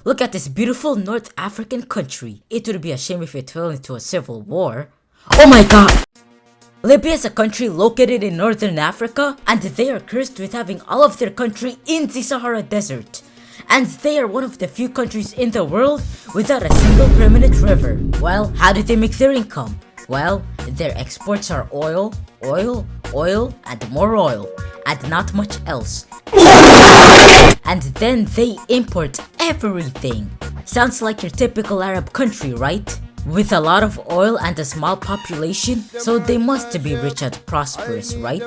Look at this beautiful North African country. It would be a shame if it fell into a civil war. Oh my god! Libya is a country located in northern Africa, and they are cursed with having all of their country in the Sahara Desert. And they are one of the few countries in the world without a single permanent river. Well, how do they make their income? Well, their exports are oil, and more oil, and not much else. And then they import everything. Sounds like your typical Arab country, right? With a lot of oil and a small population, so they must be rich and prosperous, right?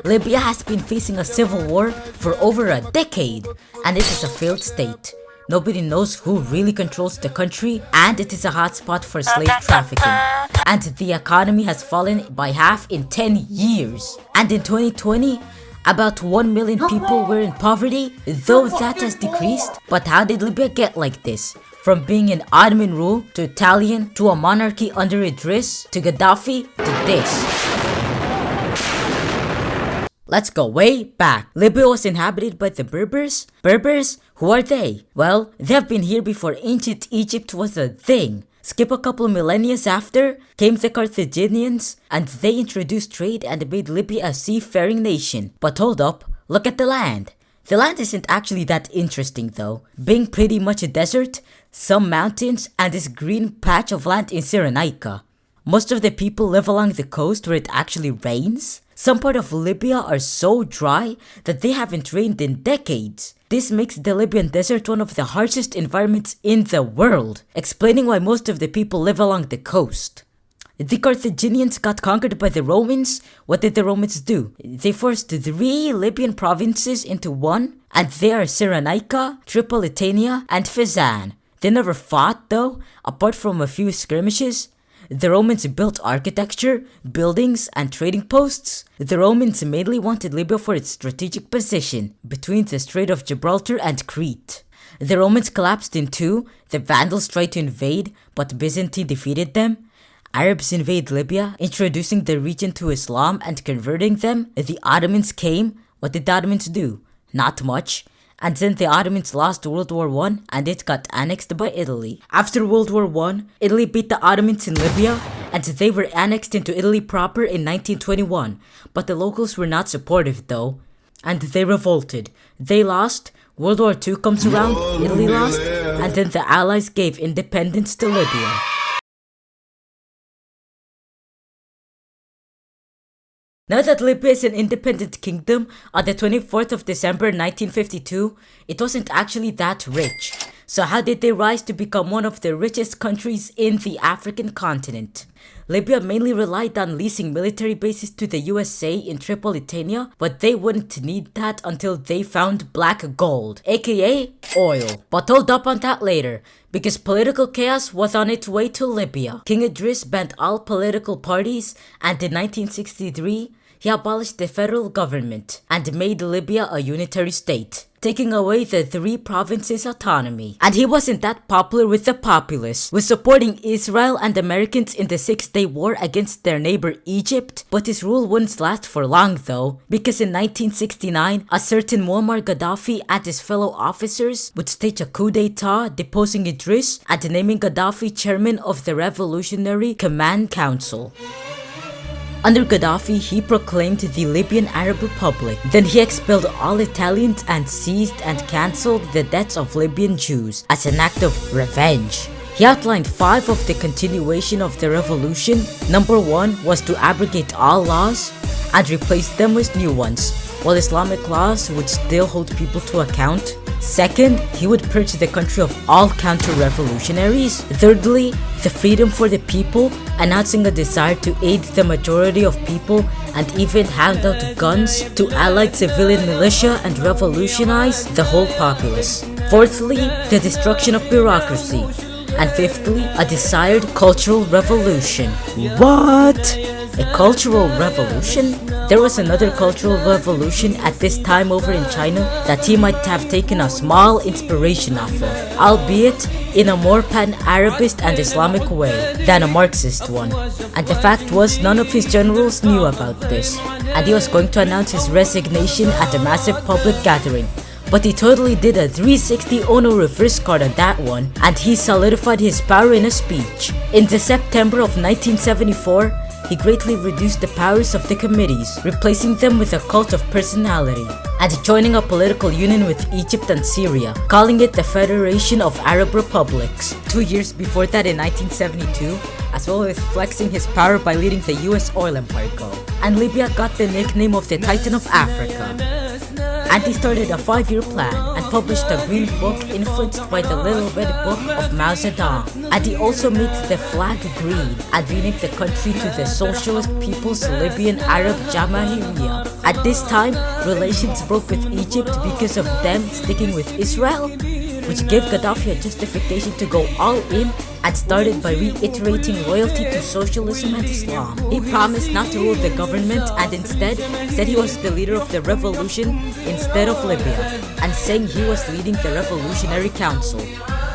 Libya has been facing a civil war for over a decade, and it is a failed state. Nobody knows who really controls the country, and it is a hotspot for slave trafficking. And the economy has fallen by half in 10 years. And in 2020, about 1 million people were in poverty, though that has decreased. But how did Libya get like this? From being an Ottoman rule, to Italian, to a monarchy under Idris, to Gaddafi, to this. Let's go way back. Libya was inhabited by the Berbers. Berbers? Who are they? Well, they have been here before ancient Egypt was a thing. Skip a couple millennia after, came the Carthaginians, and they introduced trade and made Libya a seafaring nation. But hold up, look at the land. The land isn't actually that interesting though, being pretty much a desert, some mountains, and this green patch of land in Cyrenaica. Most of the people live along the coast where it actually rains. Some parts of Libya are so dry that they haven't rained in decades. This makes the Libyan desert one of the harshest environments in the world, explaining why most of the people live along the coast. The Carthaginians got conquered by the Romans. What did the Romans do? They forced 3 Libyan provinces into one, and they are Cyrenaica, Tripolitania, and Fezzan. They never fought though, apart from a few skirmishes. The Romans built architecture, buildings, and trading posts. The Romans mainly wanted Libya for its strategic position between the Strait of Gibraltar and Crete. The Romans collapsed in 2. The Vandals tried to invade, but Byzantine defeated them. Arabs invade Libya, introducing the region to Islam and converting them. The Ottomans came. What did the Ottomans do? Not much. And then the Ottomans lost World War I and it got annexed by Italy. After World War I, Italy beat the Ottomans in Libya and they were annexed into Italy proper in 1921. But the locals were not supportive though, and they revolted. They lost, World War II comes around, Italy lost, and then the Allies gave independence to Libya. Now that Libya is an independent kingdom, on the 24th of December 1952, it wasn't actually that rich. So how did they rise to become one of the richest countries in the African continent? Libya mainly relied on leasing military bases to the USA in Tripolitania, but they wouldn't need that until they found black gold, aka oil. But hold up on that later, because political chaos was on its way to Libya. King Idris banned all political parties, and in 1963, he abolished the federal government and made Libya a unitary state, taking away the 3 provinces' autonomy. And he wasn't that popular with the populace, with supporting Israel and Americans in the 6-Day War against their neighbor Egypt. But his rule wouldn't last for long though, because in 1969, a certain Muammar Gaddafi and his fellow officers would stage a coup d'etat, deposing Idris and naming Gaddafi chairman of the Revolutionary Command Council. Under Gaddafi, he proclaimed the Libyan Arab Republic. Then he expelled all Italians and seized and cancelled the debts of Libyan Jews as an act of revenge. He outlined 5 of the continuation of the revolution. Number 1 was to abrogate all laws and replace them with new ones, while Islamic laws would still hold people to account. Second, he would purge the country of all counter-revolutionaries. Thirdly, the freedom for the people, announcing a desire to aid the majority of people and even hand out guns to allied civilian militia and revolutionize the whole populace. Fourthly, the destruction of bureaucracy. And fifthly, a desired cultural revolution. What? A cultural revolution? There was another cultural revolution at this time over in China that he might have taken a small inspiration off of, albeit in a more pan-Arabist and Islamic way than a Marxist one. And the fact was, none of his generals knew about this, and he was going to announce his resignation at a massive public gathering. but he totally did a 360 Ono reverse card on that one, and he solidified his power in a speech. In the September of 1974, he greatly reduced the powers of the committees, replacing them with a cult of personality, and joining a political union with Egypt and Syria, calling it the Federation of Arab Republics. 2 years before that, in 1972, as well as flexing his power by leading the US oil embargo. And Libya got the nickname of the Titan of Africa. And he started a 5-year plan and published a green book influenced by the Little Red Book of Mao Zedong. And he also made the flag green and renamed the country to the Socialist People's Libyan Arab Jamahiriya. At this time, relations broke with Egypt because of them sticking with Israel, which gave Gaddafi a justification to go all in, and started by reiterating loyalty to socialism and Islam. He promised not to rule the government and instead said he was the leader of the revolution instead of Libya, and saying he was leading the Revolutionary Council,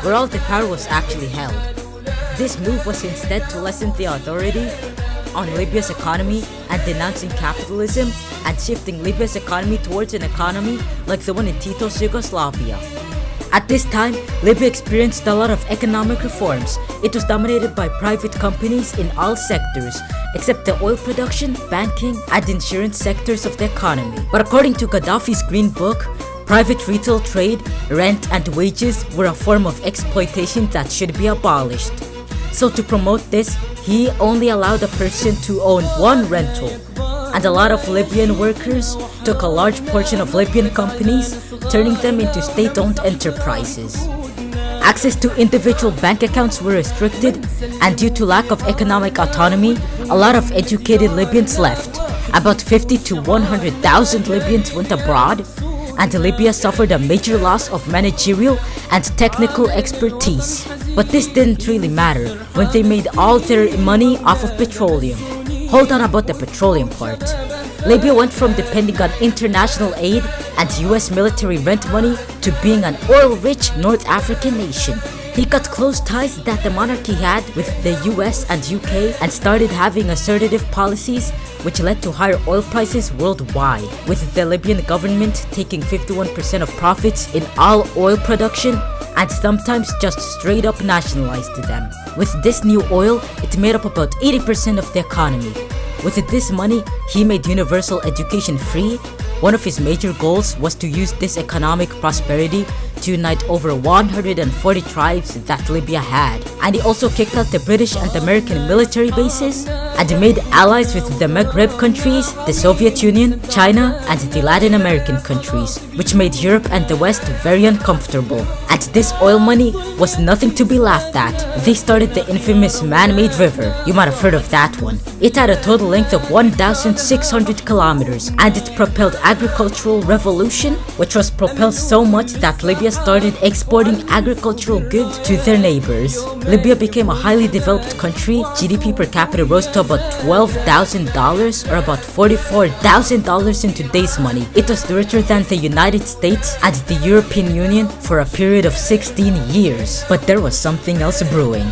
where all the power was actually held. This move was instead to lessen the authority on Libya's economy and denouncing capitalism and shifting Libya's economy towards an economy like the one in Tito's Yugoslavia. At this time, Libya experienced a lot of economic reforms. It was dominated by private companies in all sectors, except the oil production, banking, and insurance sectors of the economy. But according to Gaddafi's Green Book, private retail trade, rent, and wages were a form of exploitation that should be abolished. So to promote this, he only allowed a person to own one rental. And a lot of Libyan workers took a large portion of Libyan companies, turning them into state-owned enterprises. Access to individual bank accounts were restricted, and due to lack of economic autonomy, a lot of educated Libyans left. About 50 to 100,000 Libyans went abroad, and Libya suffered a major loss of managerial and technical expertise. But this didn't really matter when they made all their money off of petroleum. Hold on about the petroleum part. Libya went from depending on international aid and US military rent money to being an oil-rich North African nation. He cut close ties that the monarchy had with the US and UK and started having assertive policies which led to higher oil prices worldwide, with the Libyan government taking 51% of profits in all oil production and sometimes just straight up nationalized them. With this new oil, it made up about 80% of the economy. With this money, he made universal education free. One of his major goals was to use this economic prosperity to unite over 140 tribes that Libya had. And he also kicked out the British and American military bases and made allies with the Maghreb countries, the Soviet Union, China, and the Latin American countries, which made Europe and the West very uncomfortable. And this oil money was nothing to be laughed at. They started the infamous man-made river. You might have heard of that one. It had a total length of 1,600 kilometers, and it propelled agricultural revolution, which was propelled so much that Libya started exporting agricultural goods to their neighbors. Libya became a highly developed country. GDP per capita rose to about $12,000 or about $44,000 in today's money. It was richer than the United States and the European Union for a period of 16 years. But there was something else brewing.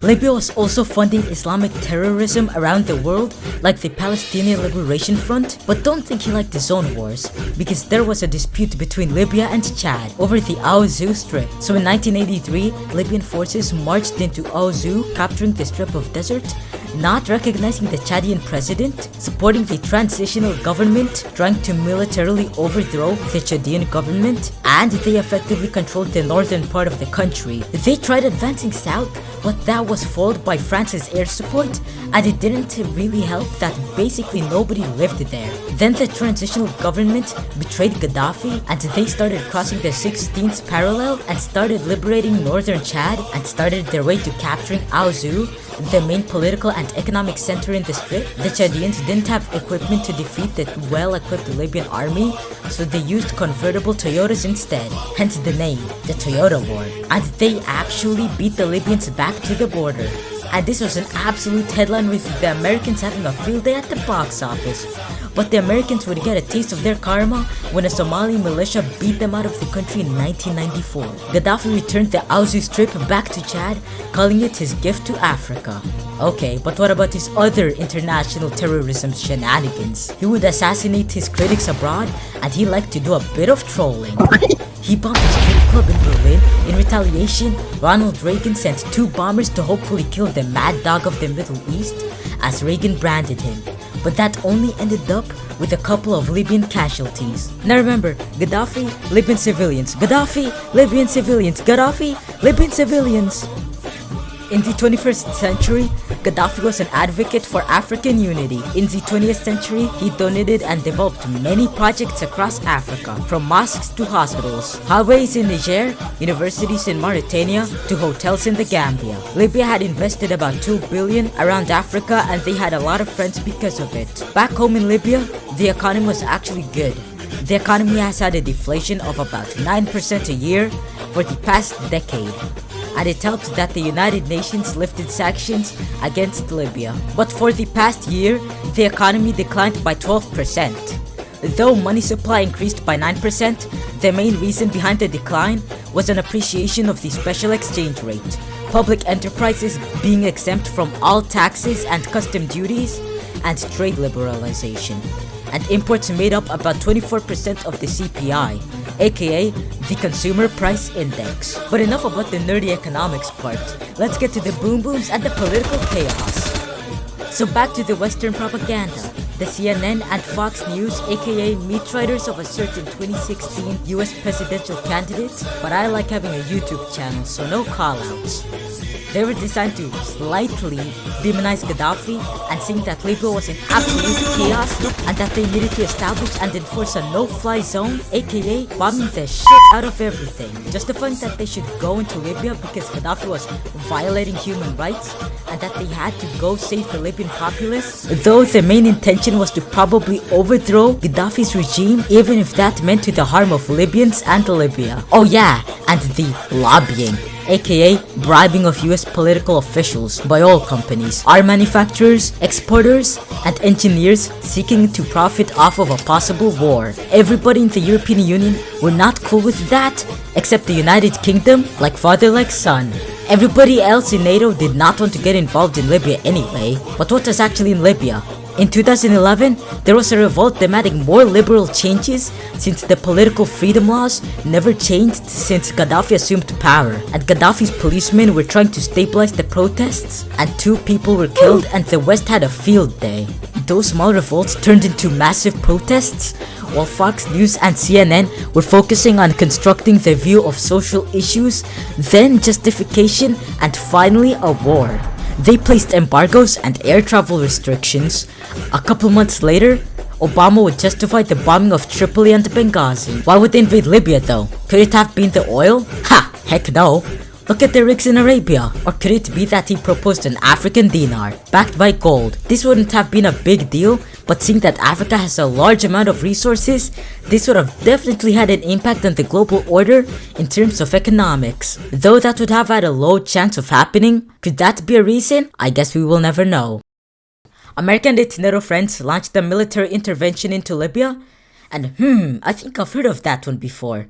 Libya was also funding Islamic terrorism around the world, like the Palestinian Liberation Front, but don't think he liked the zone wars, because there was a dispute between Libya and Chad over the Aouzou Strip. So in 1983, Libyan forces marched into Aouzou, capturing the strip of desert, not recognizing the Chadian president, supporting the transitional government, trying to militarily overthrow the Chadian government, and they effectively controlled the northern part of the country. They tried advancing south, but that was foiled by France's air support, and it didn't really help that basically nobody lived there. Then the transitional government betrayed Gaddafi, and they started crossing the 16th parallel and started liberating northern Chad and started their way to capturing Aouzou, the main political and economic center in the strip. The Chadians didn't have equipment to defeat the well-equipped Libyan army, so they used convertible Toyotas instead, hence the name, the Toyota War. And they actually beat the Libyans back to the border. And this was an absolute headline, with the Americans having a field day at the box office. but the Americans would get a taste of their karma when a Somali militia beat them out of the country in 1994. Gaddafi returned the Auzu Strip back to Chad, calling it his gift to Africa. Okay, but what about his other international terrorism shenanigans? He would assassinate his critics abroad, and he liked to do a bit of trolling. He bombed a strip club in Berlin. In retaliation, Ronald Reagan sent 2 bombers to hopefully kill the mad dog of the Middle East, as Reagan branded him. But that only ended up with a couple of Libyan casualties. Now remember, Gaddafi, Libyan civilians. Gaddafi, Libyan civilians. Gaddafi, Libyan civilians. In the 21st century, Gaddafi was an advocate for African unity. In the 20th century, he donated and developed many projects across Africa, from mosques to hospitals, highways in Niger, universities in Mauritania, to hotels in the Gambia. Libya had invested about $2 billion around Africa, and they had a lot of friends because of it. Back home in Libya, the economy was actually good. The economy has had a deflation of about 9% a year for the past decade, and it helped that the United Nations lifted sanctions against Libya. But for the past year, the economy declined by 12%. Though money supply increased by 9%, the main reason behind the decline was an appreciation of the special exchange rate, public enterprises being exempt from all taxes and custom duties, and trade liberalization. And imports made up about 24% of the CPI, aka the Consumer Price Index. But enough about the nerdy economics part. Let's get to the boom booms and the political chaos. So back to the Western propaganda. The CNN and Fox News, aka meatwriters of a certain 2016 US presidential candidate, but I like having a YouTube channel, so no callouts. They were designed to slightly demonize Gaddafi and saying that Libya was in absolute chaos and that they needed to establish and enforce a no-fly zone, aka bombing the shit out of everything, justifying that they should go into Libya because Gaddafi was violating human rights and that they had to go save the Libyan populace, though the main intention was to probably overthrow Gaddafi's regime, even if that meant to the harm of Libyans and Libya. Oh yeah, and the lobbying, aka bribing of US political officials by oil companies, arm manufacturers, exporters, and engineers seeking to profit off of a possible war. Everybody in the European Union were not cool with that, except the United Kingdom, like father like son. Everybody else in NATO did not want to get involved in Libya anyway. But what was actually in Libya? In 2011, there was a revolt demanding more liberal changes since the political freedom laws never changed since Gaddafi assumed power, and Gaddafi's policemen were trying to stabilize the protests, and 2 people were killed and the West had a field day. Those small revolts turned into massive protests, while Fox News and CNN were focusing on constructing the view of social issues, then justification, and finally a war. They placed embargoes and air travel restrictions. A couple months later, Obama would justify the bombing of Tripoli and Benghazi. Why would they invade Libya though? Could it have been the oil? Ha! Heck no! Look at the rigs in Arabia. Or could it be that he proposed an African dinar, backed by gold? This wouldn't have been a big deal, but seeing that Africa has a large amount of resources, this would have definitely had an impact on the global order in terms of economics. Though that would have had a low chance of happening. Could that be a reason? I guess we will never know. America and its NATO friends launched a military intervention into Libya, and I think I've heard of that one before.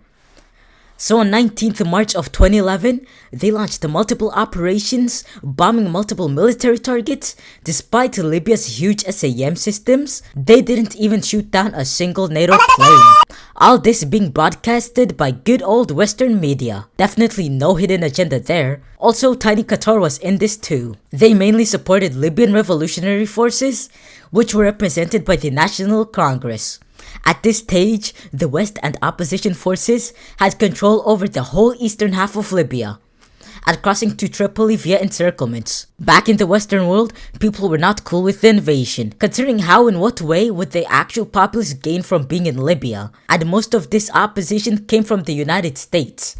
So on 19th March of 2011, they launched multiple operations, bombing multiple military targets. Despite Libya's huge SAM systems, they didn't even shoot down a single NATO plane. All this being broadcasted by good old Western media. Definitely no hidden agenda there. Also, tiny Qatar was in this too. They mainly supported Libyan revolutionary forces, which were represented by the National Congress. At this stage, the West and opposition forces had control over the whole eastern half of Libya, and crossing to Tripoli via encirclements. Back in the Western world, people were not cool with the invasion, considering how and what way would the actual populace gain from being in Libya, and most of this opposition came from the United States,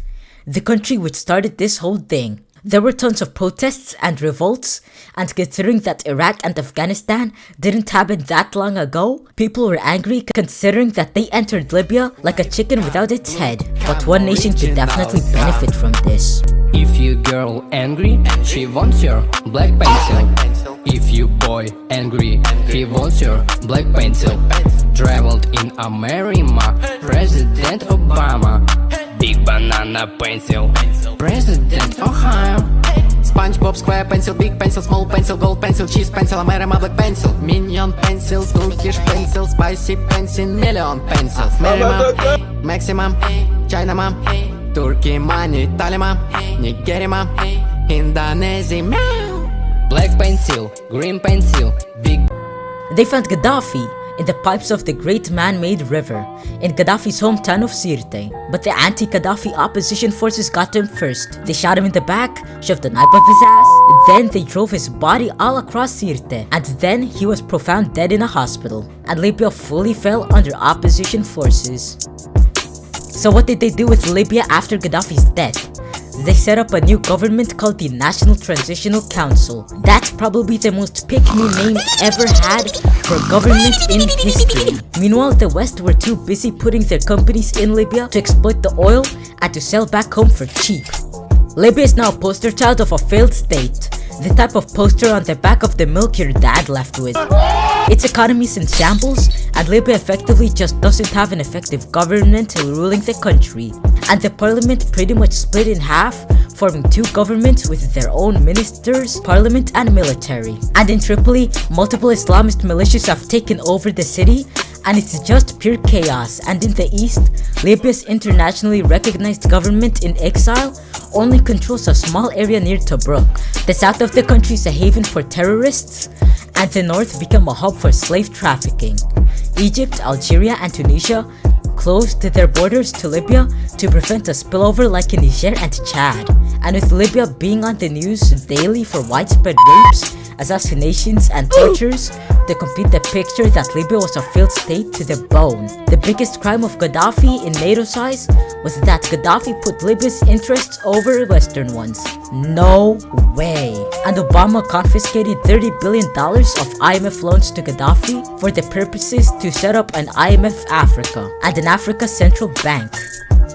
the country which started this whole thing. There were tons of protests and revolts, and considering that Iraq and Afghanistan didn't happen that long ago, people were angry considering that they entered Libya like a chicken without its head. But one nation could definitely benefit from this. If you girl angry, she wants your black pencil. If you boy angry, he wants your black pencil. Traveled in America, President Obama. Big banana pencil, President Ohio. SpongeBob square pencil, big pencil, small pencil, gold pencil, cheese pencil, America black pencil, Minion pencil, Turkish pencil, spicy pencil, million pencils, Merima, Maximum, China mom, Turkey money, Italy mom, Nigeria mom, Indonesia meow. Black pencil, green pencil, big. They found Gaddafi in the pipes of the great man-made river in Gaddafi's hometown of Sirte. But the anti-Gaddafi opposition forces got to him first. They shot him in the back, shoved a knife up his ass, then they drove his body all across Sirte, and then he was found dead in a hospital, and Libya fully fell under opposition forces. So what did they do with Libya after Gaddafi's death? They set up a new government called the National Transitional Council. That's probably the most pick-me name ever had for a government in history. Meanwhile, the West were too busy putting their companies in Libya to exploit the oil and to sell back home for cheap. Libya is now a poster child of a failed state, the type of poster on the back of the milk your dad left with. Its economy is in shambles, and Libya effectively just doesn't have an effective government ruling the country. And the parliament pretty much split in half, forming two governments with their own ministers, parliament and military. And in Tripoli, multiple Islamist militias have taken over the city, and it's just pure chaos. And in the east, Libya's internationally recognized government in exile only controls a small area near Tobruk. The south of the country is a haven for terrorists, and the north became a hub for slave trafficking. Egypt, Algeria, and Tunisia closed their borders to Libya to prevent a spillover like in Niger and Chad. And with Libya being on the news daily for widespread rapes, assassinations, and tortures, to complete the picture that Libya was a failed state to the bone. The biggest crime of Gaddafi in NATO's eyes was that Gaddafi put Libya's interests over Western ones. No way. And Obama confiscated $30 billion of IMF loans to Gaddafi for the purposes to set up an IMF Africa and an Africa Central Bank.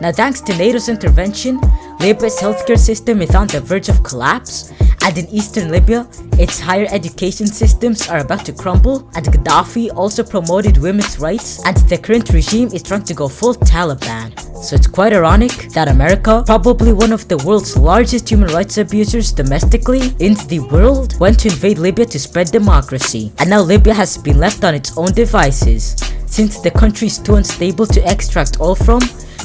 Now, thanks to NATO's intervention, Libya's healthcare system is on the verge of collapse, and in eastern Libya, its higher education systems are about to crumble, and Gaddafi also promoted women's rights, and the current regime is trying to go full Taliban. So it's quite ironic that America, probably one of the world's largest human rights abusers domestically in the world, went to invade Libya to spread democracy. And now Libya has been left on its own devices, since the country is too unstable to extract oil from,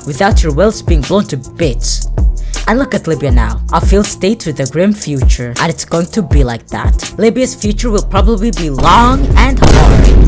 without your wells being blown to bits. And look at Libya now, a failed state with a grim future, and it's going to be like that. Libya's future will probably be long and hard.